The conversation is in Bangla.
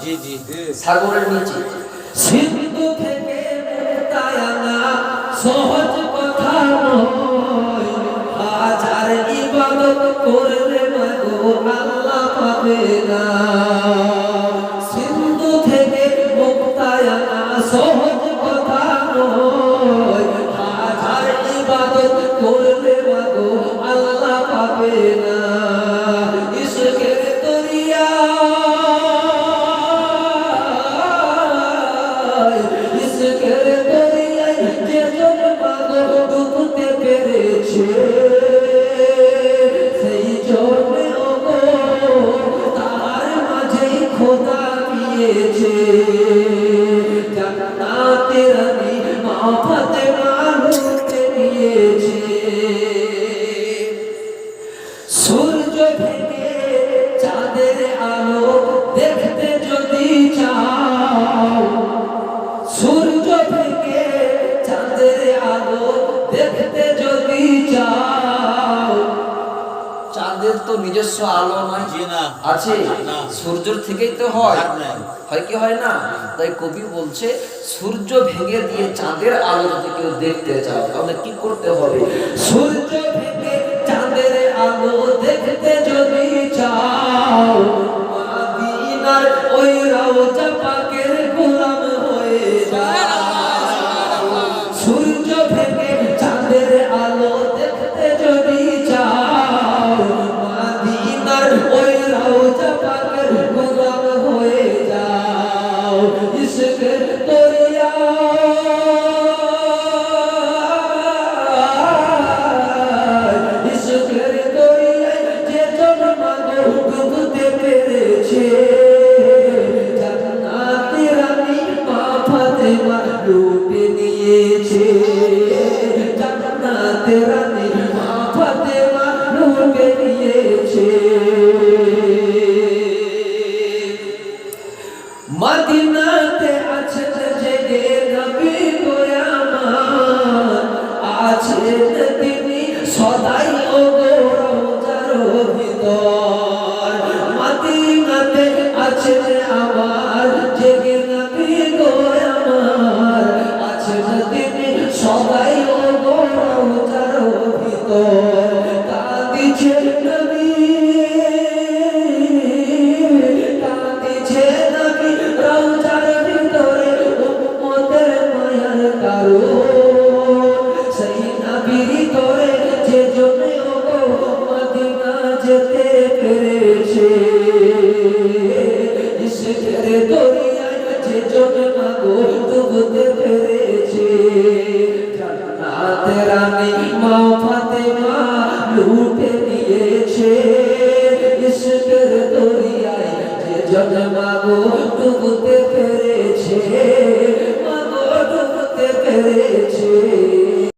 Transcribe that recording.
জি জি সাগরের নিচে সিন্ধু থেকে মুক্তায়ানা সহজ কথা নয়, হাজার ইবাদত করলে মাগো আল্লাহ পাবে না। সিন্ধু থেকে মুক্তায়ানা সহজ কথা নয়, হাজার ইবাদত করলে মাগো আল্লাহ পাবে না। ইশকের দরিয়া সেই জন্যে তার মাঝে খোদা দিয়েছে জান্নাতে রানী মা ফাতেমা লুটে নিয়েছে। সূর্য ভেঙে চাঁদের আলো দেখতে যদি চাও, সূর্য থেকে চাঁদের আলো দেখতে যদি চাও, চাঁদের তো নিজস্ব আলো নয়, আছে সূর্যের থেকেই তো হয়, হয় কি হয় না? তাই কবি বলছে সূর্য ভেঙে দিয়ে চাঁদের আলো যদি কেউ দেখতে চাও তাহলে কি করতে হবে? সূর্য ভেঙে চাঁদের আলো দেখতে যদি চাও, মদিনার ওই রওজা পাকের গোলাম হয়ে যাও। সূর্য ভেঙে চাঁদের আলো দেখতে যদি চাও, মদিনার ওই রওজা পাকের গোলাম হয়ে যাও। ইশকের দরিয়া ইশকের দরিয়ায় যে জন মাগো ডুবতে পেরেছে, জান্নাতে রানী মা ফাতেমা লুটে নিয়েছে। জান্নাতে রানী মা ফাতেমা লুটে নিয়েছে। মদিনাতে আছে জেগে নবী গো আমার, আছেন তিনি সদাই ও গো রওজার ভিতর। মদিনাতে আছেন আমার জেগে নবী গো আমার, আছেন তিনি সদাই ও গো রওজার ভিতর। কাঁদিছে নবী কাঁদিছে নবী রওজার ভিতরে উম্মতের মায়ার কারণ। সেই নবীর তরে যে জন্য গো মদিনা যেতে পেরেছে, ইশকের দরিয়ায় যে জন মাগো ডুবতে পেরেছে, জান্নাতে রানী মা ফাতেমা লুটে নিয়েছে। ইশকের দরিয়ায় যে জন মাগো